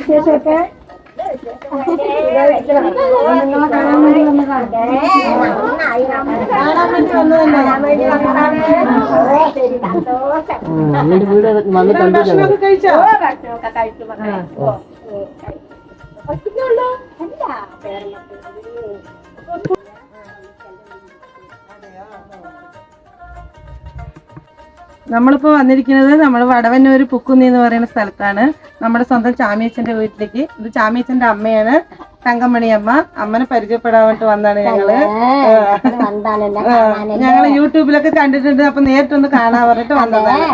വിശേഷമൊക്കെ? നമ്മളിപ്പോ വന്നിരിക്കുന്നത് നമ്മൾ വടവന്നൂര് പുക്കുന്നി എന്ന് പറയുന്ന സ്ഥലത്താണ്. നമ്മുടെ സ്വന്തം ചാമിയച്ചന്റെ വീട്ടിലേക്ക്. ഇത് ചാമിയച്ചന്റെ അമ്മയാണ്, തങ്കമണി അമ്മ. അമ്മനെ പരിചയപ്പെടാൻ വേണ്ടി വന്നാണ് ഞങ്ങള്. ഞങ്ങള് യൂട്യൂബിലൊക്കെ കണ്ടിട്ടുണ്ട്, അപ്പൊ നേരിട്ടൊന്ന് കാണാൻ പറഞ്ഞിട്ട് വന്നതാണ്.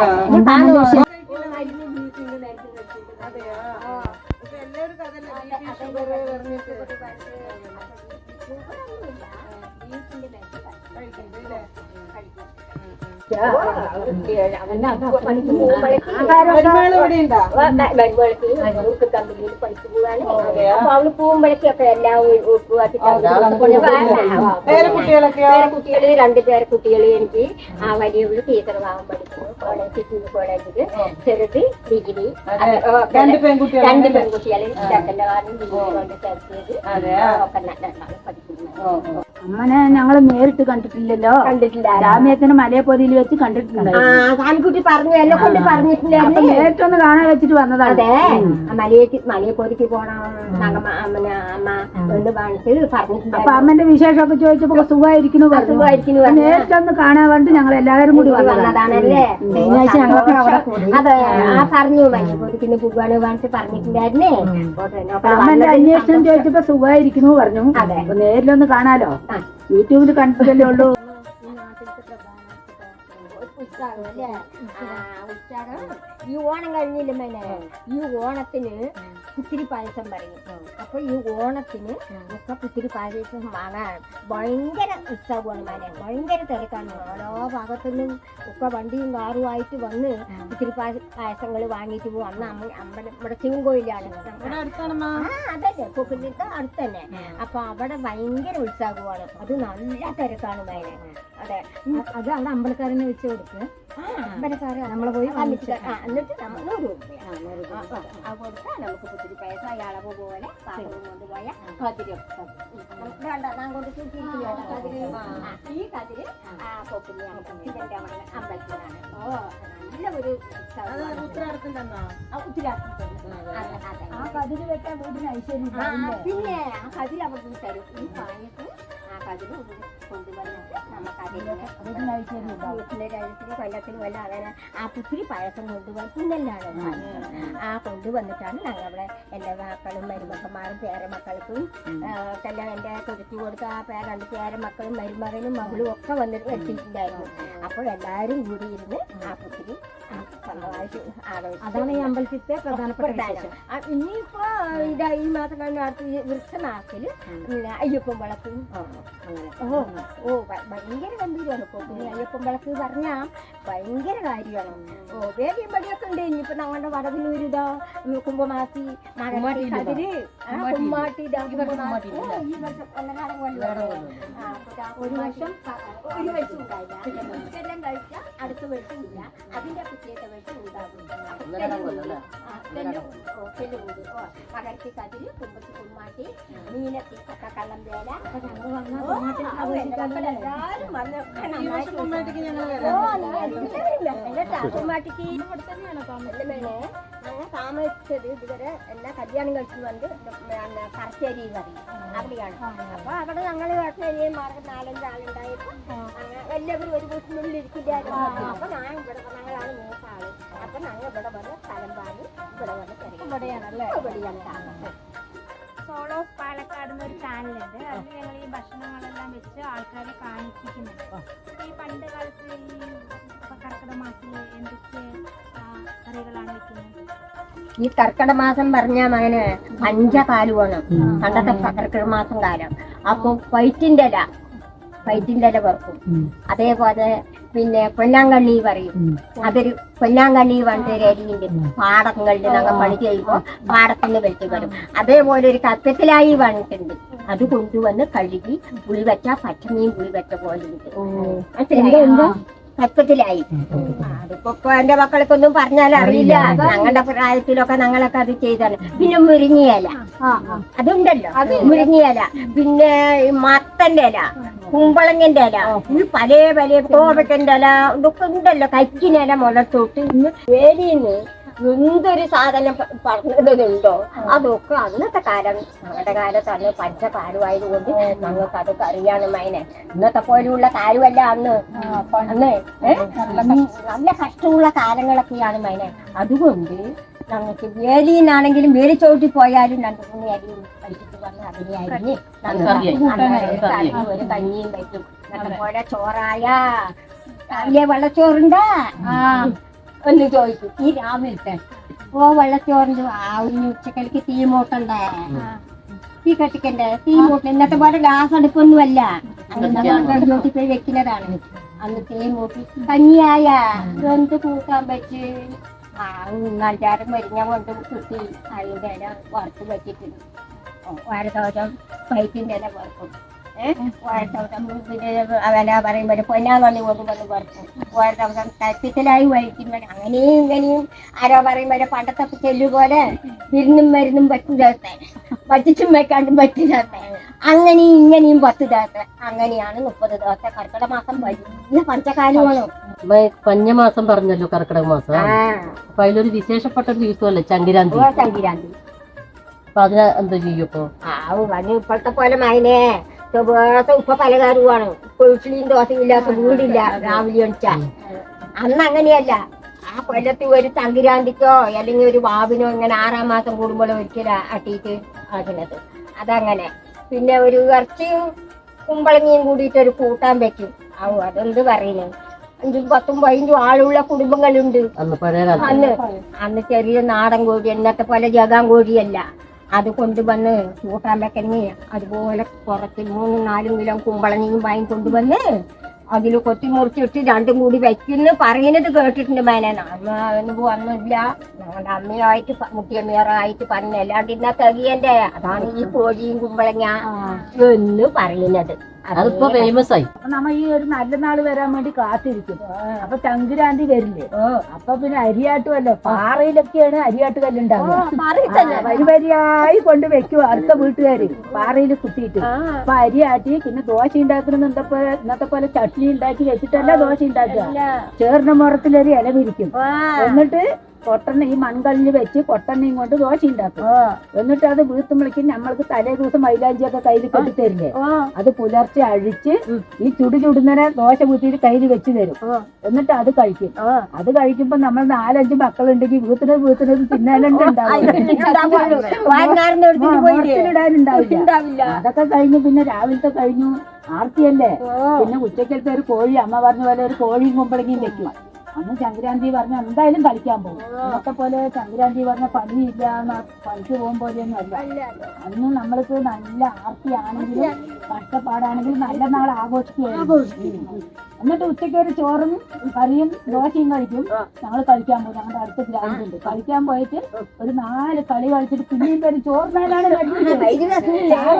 അവള് പോകുമ്പോഴേക്കൊക്കെ എല്ലാം കുട്ടികള് 2 പേരക്കുട്ടികള് എനിക്ക്. ആ വലിയവള് ടീച്ചറാവാൻ പഠിക്കുന്നു, കോളേജില്. ചെറുത് ഡിഗ്രി. 2 പെൺകുട്ടികള് ചെക്കൻ്റെ കാരണം ഡിഗ്രി കൊണ്ട് ചേർത്തിയത് ഒക്കെ പഠിക്കുന്നു. അമ്മനെ ഞങ്ങള് നേരിട്ട് കണ്ടിട്ടില്ലല്ലോ. കണ്ടിട്ടില്ല. ജാമ്യത്തിന് മലയപ്പൊതിയിൽ വെച്ച് കണ്ടിട്ടുണ്ട്. സാൻകുട്ടി പറഞ്ഞു, എന്നെ കൊണ്ട് പറഞ്ഞിട്ടില്ലായിരുന്നു. നേരിട്ടൊന്ന് കാണാൻ വെച്ചിട്ട് വന്നതാണ്. അതെ, മലയപ്പൊതിക്ക് പോണം അമ്മ എന്ന് പറഞ്ഞിട്ട് പറഞ്ഞിട്ടുണ്ട്. അപ്പൊ അമ്മന്റെ വിശേഷമൊക്കെ ചോദിച്ചപ്പോ സുഖമായിരിക്കുന്നു പറഞ്ഞു. നേരിട്ടൊന്ന് കാണാൻ വേണ്ടി ഞങ്ങൾ എല്ലാവരും കൂടി വന്നതാണല്ലേ. അതെ, പറഞ്ഞു മലയപ്പൊതിക്ക് പോകാണ് പറഞ്ഞിട്ട് പറഞ്ഞിട്ടുണ്ടായിരുന്നേ. അമ്മന്റെ അന്വേഷണം ചോദിച്ചപ്പോ സുഖമായിരിക്കുന്നു പറഞ്ഞു. അതെ, നേരിലൊന്ന് കാണാലോ. യൂട്യൂബിൽ കണ്ടിട്ടല്ലേ ഉള്ളൂ. ഈ ഓണം കഴിഞ്ഞില്ല മേലെ, ഈ ഓണത്തിന് കുത്തിരി പായസം പറയും. അപ്പൊ ഈ ഓണത്തിന് ഒക്കെ കുത്തിരി പായസം വാങ്ങാൻ ഭയങ്കര ഉത്സാഹമാണ് മേലെ. ഭയങ്കര തിരക്കാണ്. ഓരോ ഭാഗത്തുനിന്നും ഒക്കെ വണ്ടിയും കാറുമായിട്ട് വന്ന് കുത്തിരി പായസങ്ങൾ വാങ്ങിയിട്ട് പോകും. അന്ന് നമ്മുടെ ശിവൻകോയിലാണ്. അതല്ലേ കൊക്കിന്റെ അടുത്ത് തന്നെ. അപ്പൊ അവിടെ ഭയങ്കര ഉത്സാഹമാണ്. അത് നല്ല തിരക്കാണ് മേലെ. അതെ, അത് അവിടെ അമ്പലക്കാരനെ വെച്ച് കൊടുക്കുക. അമ്പലക്കാരെ നമ്മളെ പോയി എന്നിട്ട് നമ്മൾ 100 രൂപ കൊടുത്താൽ നമുക്ക് കുത്തിരി പൈസ അയാളവ് പോലെ പാത്രവും കൊണ്ടുപോയ കതിര് ഈ കതിര് കൊപ്പിനി ഇതിന്റെ അമ്പലത്തിലാണ്. നല്ല ഒരു പിന്നെ ആ കതിര് അവർക്ക് തരും. ഈ പായസം ആ കതിര് കൊണ്ടുവന്നിട്ട് നമുക്ക് അതിന്റെ കൊല്ലത്തിന് വല്ല അങ്ങനെ ആ കുത്തിരി പായസം കൊണ്ടുവന്ന് പിന്നെല്ലാണ് ആ കൊണ്ടുവന്നിട്ടാണ് ഞങ്ങൾ അവിടെ എൻ്റെ മക്കളും മരുമക്കന്മാരും പേരമക്കൾക്കും എല്ലാം എൻ്റെ കൊടുത്തു കൊടുത്ത ആ 2 പേരമക്കളും മരുമകനും മകളും ഒക്കെ വന്നിട്ട് എത്തിയിട്ടുണ്ടായിരുന്നു. അപ്പോൾ എല്ലാവരും കൂടി ഇരുന്ന് ആ കുത്തിരി സ്വന്തമായിട്ട് ആലോചിച്ചു. അതാണ് ഈ അമ്പലത്തിലെ പ്രധാനപ്പെട്ട വിശേഷം. ഇനിയിപ്പോ ഈ മാസം കഴിഞ്ഞ അടുത്ത് വൃക്ഷനാക്കില് അയ്യപ്പൻ വിളക്കും അങ്ങനെ. ഭയങ്കര ഗംഭീരമാണ്. ഇപ്പൊ പിന്നെ അയ്യപ്പൻ വിളക്ക് പറഞ്ഞാൽ ഭയങ്കര കാര്യമാണ്. വേദിയും പടിയൊക്കെ ഉണ്ട്. ഇനിയിപ്പോ ഞങ്ങളുടെ വടവന്നൂരിതാ കുംഭമാസി കതിര് കുമ്മാട്ടി ഈ വർഷം 1.5 കൊല്ലം. ഒരു വർഷം ഒരു വെച്ചും ഉണ്ടായില്ല. എല്ലാം കഴിച്ചാൽ അടുത്ത വെച്ചും ഇല്ല. അതിന്റെ പിറ്റേത്തെ വെച്ചും ഉണ്ടാകും. പകർത്തി കതിര് കുമ്പത്തി കുമ്മാട്ടി മീനത്തി കള്ളം വേല കുമ്മാട്ടിക്ക് ഞങ്ങൾ താമസിച്ചത് ഇതുവരെ എല്ലാ കല്യാണം കഴിച്ചു വന്ന് പറശ്ശേരി കറി അവിടെയാണ്. അപ്പൊ അവിടെ ഞങ്ങൾ പറശ്ശേരിയും മാർഗം 4-5 ആളുണ്ടായപ്പോ എല്ലാവരും ഒരു വീട്ടിനുള്ളിൽ ഇരിക്കില്ലായിരുന്നു. അപ്പൊ ഞാൻ ഇവിടെ ഞങ്ങളാണ് 3 ആള്. അപ്പൊ ഞങ്ങൾ ഇവിടെ വന്ന് സ്ഥലം വാങ്ങി ഇവിടെ വന്ന് ഇവിടെയാണല്ലേ ഇവിടെയാണ് താമസം. സോളോ പാലക്കാട് എന്നൊരു ചാനലുണ്ട്. അതിൽ ഞങ്ങൾ ഈ ഭക്ഷണങ്ങളെല്ലാം വെച്ച് ആൾക്കാരെ കാണിപ്പിക്കുന്നുണ്ട്. ഈ പണ്ട് കാലത്ത് ഈ കർക്കിടക മാസത്തിൽ എന്തൊക്കെ കറികളാണ് വെക്കുന്നത്? ഈ കർക്കിടക മാസം പറഞ്ഞാൽ അങ്ങനെ 5 കാല് വേണം. പണ്ടത്തെ കർക്കിടക മാസം കാലം. അപ്പൊ വൈറ്റിന്റെ ഇല വെറുക്കും. അതേപോലെ പിന്നെ പൊന്നാങ്കണ്ണി പറയും. അതൊരു പൊന്നാങ്കണ്ണി പറഞ്ഞൊരു അരിയുണ്ട്. പാടങ്ങളിൽ ഞങ്ങൾ പണി ചെയ്യുമ്പോൾ പാടത്തിന് വെച്ച് വരും. അതേപോലെ ഒരു കപ്പത്തിലായി പറഞ്ഞിട്ടുണ്ട്. അത് കൊണ്ടുവന്ന് കഴുകി പുളി വെച്ച പച്ചമീൻ പുളി വെച്ച പോലെ ഉണ്ട്. തത്വത്തിലായി. അതിപ്പോ എന്റെ മക്കൾക്കൊന്നും പറഞ്ഞാൽ അറിയില്ല. ഞങ്ങളുടെ പ്രായത്തിലൊക്കെ ഞങ്ങളൊക്കെ അത് ചെയ്താണ്. പിന്നെ മുരിങ്ങിയില, അതുണ്ടല്ലോ, മുരിങ്ങിയില. പിന്നെ മത്തന്റെ ഇല, കുമ്പളങ്ങന്റെ ഇല, ഇത് പല പല കോവക്കന്റെ ഇല, ഇതൊക്കെ ഉണ്ടല്ലോ. കരിക്കിനില മുളത്തോട്ട് ഇന്ന് വേലിന്ന് എന്തൊരു സാധനം പറഞ്ഞതുണ്ടോ അതൊക്കെ അന്നത്തെ കാലം. ഞങ്ങളുടെ കാലത്ത് അന്ന് പച്ച കാലുമായതുകൊണ്ട് ഞങ്ങൾക്ക് അതൊക്കെ അറിയാണ് മൈനെ. ഇന്നത്തെ പോലെയുള്ള കാലുമല്ല അന്ന്. അന്ന് നല്ല കഷ്ടമുള്ള കാലങ്ങളൊക്കെയാണ് മൈനെ. അതുകൊണ്ട് ഞങ്ങൾക്ക് വേലിന്നാണെങ്കിലും വേലി ചോട്ടി പോയാലും 2-3 അരിയും കഴിച്ചിട്ട് വന്ന് അതിനെയായിരുന്നു ഒരു കഞ്ഞിയും പറ്റും. ഇന്നത്തെ പോലെ ചോറായ രാവിലെ വെള്ളച്ചോറുണ്ടാ ഒന്ന് ചോദിക്കും. ഈ രാവിലത്തെ വെള്ളച്ചോറിന്റെ ഉച്ചക്കലേക്ക് തീ മൂട്ടണ്ടേ, തീ കത്തിക്കണ്ടേ, തീ മൂട്ട. ഇന്നത്തെ പോലെ ഗ്യാസ് അടുപ്പൊന്നുമല്ല, ചോട്ടി പോയി വെക്കുന്നതാണ്. അന്ന് തീ മൂട്ടി കഞ്ഞിയായ എന്ത് കൂട്ടാൻ പറ്റി. 4-5 മരിഞ്ഞ കൊണ്ട് കിട്ടി. അതിന്റെ ഇല വറുത്ത് വെച്ചിട്ടുണ്ട്. വാഴത്തോട്ടം പൈപ്പിന്റെ ഇല വറുക്കും. വാഴത്തോട്ടം പിന്നെ വില പറയുമ്പോൾ പൊന്നാങ്കണ്ണി കൊണ്ട് വന്ന് വറുക്കും. വാഴത്തോട്ടം കത്തിക്കലായി വഴിക്കുമ്പോൾ അങ്ങനെയും ഇങ്ങനെയും ആരോ പറയുമ്പോൾ പണ്ടത്തെ ചെല്ലുപോലെ മരുന്നും പറ്റില്ലാത്ത, പറ്റിച്ചും വെക്കാണ്ടും പറ്റില്ലാത്ത, അങ്ങനെയും ഇങ്ങനെയും 10 ദിവസം. അങ്ങനെയാണ് 30 ദിവസം. കർക്കിടക മാസം വലിയ പഞ്ചകാലമാണ്. പഞ്ഞമാസം പറഞ്ഞല്ലോ, കർക്കിടക മാസം. അപ്പൊ അതിലൊരു വിശേഷപ്പെട്ട ഒരു ദിവസമല്ലേ ചങ്കിരാന്തി. അപ്പൊ അതിന് എന്താ ചെയ്യും? ഇപ്പൊ ഇപ്പോഴത്തെ പോലെ മൈനെ ദിവസം ഇപ്പൊ പലകാരുമാണ്. കൊഴിച്ചിലും ദോശയും ഇല്ലാത്ത വീടില്ല രാവിലെ എണിച്ചാൽ. അന്ന് അങ്ങനെയല്ല. ആ കൊല്ലത്ത് ഒരു സംക്രാന്തിക്കോ അല്ലെങ്കിൽ ഒരു വാവിനോ ഇങ്ങനെ 6-ാം മാസം കൂടുമ്പോൾ ഒരിക്കലും അട്ടിയിട്ട് ആക്കുന്നത്. അതങ്ങനെ. പിന്നെ ഒരു ഇറച്ചിയും കുമ്പളങ്ങിയും കൂടിയിട്ടൊരു കൂട്ടാൻ വെക്കും. അതെന്ത് പറയുന്നത്, 5-10-15 ആളുള്ള കുടുംബങ്ങളുണ്ട് അന്ന്. ചെറിയ നാടൻ കോഴി, എന്നത്തെ പോലെ ജഗാൻ കോഴിയല്ല. അത് കൊണ്ടുവന്ന് കൂട്ടാൻ വെക്കണമെങ്കിൽ അതുപോലെ കുറച്ച് 3-4 കിലോ കുമ്പളങ്ങിയും വാങ്ങി കൊണ്ടുവന്ന് അതിൽ കൊത്തി മുറിച്ചിട്ട് 2ഉം കൂടി വെക്കുന്നു പറയുന്നത് കേട്ടിട്ടുണ്ട്. മേനാണ് അമ്മ വന്നില്ല. ഞങ്ങളുടെ അമ്മയായിട്ട് മുട്ടിയമ്മയാറായിട്ട് പറഞ്ഞ അല്ലാണ്ട് ഇന്ന തകിയന്റെ അതാണ് ഈ കോഴിയും കുമ്പളങ്ങ എന്ന് പറയുന്നത്. അതിപ്പോ ഫേമസ് ആയി. അപ്പൊ നമ്മ ഈ ഒരു നല്ല നാള് വരാൻ വേണ്ടി കാത്തിരിക്കും. അപ്പൊ സംക്രാന്തി വരില്ലേ, അപ്പൊ പിന്നെ അരിയാട്ടുമല്ലോ. പാറയിലൊക്കെയാണ് അരിയാട്ട് കല്ലുണ്ടാവുക. വരിവരിയായി കൊണ്ട് വെക്കും അടുത്ത വീട്ടുകാര് പാറയിൽ കുത്തിയിട്ട്. അപ്പൊ അരിയാട്ടി പിന്നെ ദോശ ഉണ്ടാക്കണമെന്ന് ഇന്നത്തെ പോലെ ചട്നി ഉണ്ടാക്കി വെച്ചിട്ടല്ല ദോശ ഉണ്ടാക്കുക. ചേർന്ന മുറത്തിലൊരു ഇല വിരിക്കും. എന്നിട്ട് കൊട്ടണ്ണ ഈ മൺകല്ലിൽ വെച്ച് കൊട്ടണ്ണയും കൊണ്ട് ദോശ ഉണ്ടാക്കും. എന്നിട്ട് അത് വീത്തുമ്പോഴേക്കും നമ്മൾക്ക് തലേ ദിവസം മൈലാഞ്ചിയൊക്കെ കയ്യിൽ കെട്ടി തരില്ലേ, അത് പുലർച്ചെ അഴിച്ച് ഈ ചുടുന്നേരെ ദോശ വീട്ടിട്ട് കയ്യിൽ വെച്ച് തരും. എന്നിട്ട് അത് കഴിക്കും. അത് കഴിക്കുമ്പോ നമ്മൾ 4-5 മക്കളുണ്ടെങ്കിൽ വീത്തിനത് തിന്നാനുണ്ട് ഇടാനുണ്ടാവില്ല. അതൊക്കെ കഴിഞ്ഞു. പിന്നെ രാവിലത്തെ കഴിഞ്ഞു ആർത്തിയല്ലേ. പിന്നെ ഉച്ചക്കലത്തെ ഒരു കോഴി, അമ്മ പറഞ്ഞ പോലെ ഒരു കോഴിയും കുമ്പളങ്ങിയും വെക്കും. അന്ന് സംക്രാന്തി പറഞ്ഞ എന്തായാലും കളിക്കാൻ പോകും. ഇന്നത്തെ പോലെ സംക്രാന്തി പറഞ്ഞ പണിയില്ല, പണിക്ക് പോകും പോലെയൊന്നും അല്ല. അന്ന് നമ്മൾക്ക് നല്ല ആർത്തിയാണെങ്കിലും കഷ്ടപ്പാടാണെങ്കിലും നല്ല നാൾ ആഘോഷിക്കുകയായിരുന്നു. എന്നിട്ട് ഉച്ചയ്ക്ക് ഒരു ചോറും കറിയും ദോശയും കഴിക്കും. ഞങ്ങൾ കളിക്കാൻ പോകും. ഞങ്ങളുടെ അടുത്ത ഗ്രൗണ്ട് ഉണ്ട്. കളിക്കാൻ പോയിട്ട് ഒരു 4 കളി കളിച്ചിട്ട് പിന്നെയും പേര് ചോറിനാലാണ്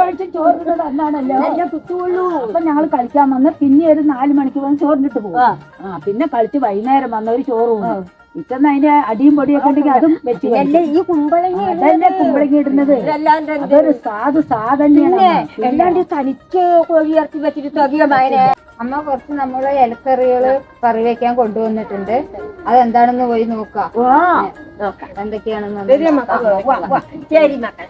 കഴിച്ച് ചോറിനത് അന്നാണല്ലോ. അപ്പൊ ഞങ്ങൾ കളിക്കാൻ വന്ന് പിന്നെ ഒരു 4 മണിക്ക് വന്ന് ചോറിനിട്ട് പോകും. പിന്നെ കളിച്ച് വൈകുന്നേരം വന്ന ഒരു ചോറും ഇറ്റന്ന് അതിന്റെ അടിയും പൊടിയൊക്കെ ഉണ്ടെങ്കിൽ അതും വെച്ച് ഈ കുമ്പളങ്ങി ഇടുന്നത് അതൊരു സാധനയാണ്. എല്ലാണ്ട് തനിച്ച് കോഴി ഇറച്ചി വെച്ചിട്ട് തകിയ അമ്മ കുറച്ച് നമ്മളെ ഇലക്കറികള് കറി വെക്കാൻ കൊണ്ടുവന്നിട്ടുണ്ട്. അതെന്താണെന്ന് പോയി നോക്കാം, എന്തൊക്കെയാണെന്ന്. ശരി മക്കളെ.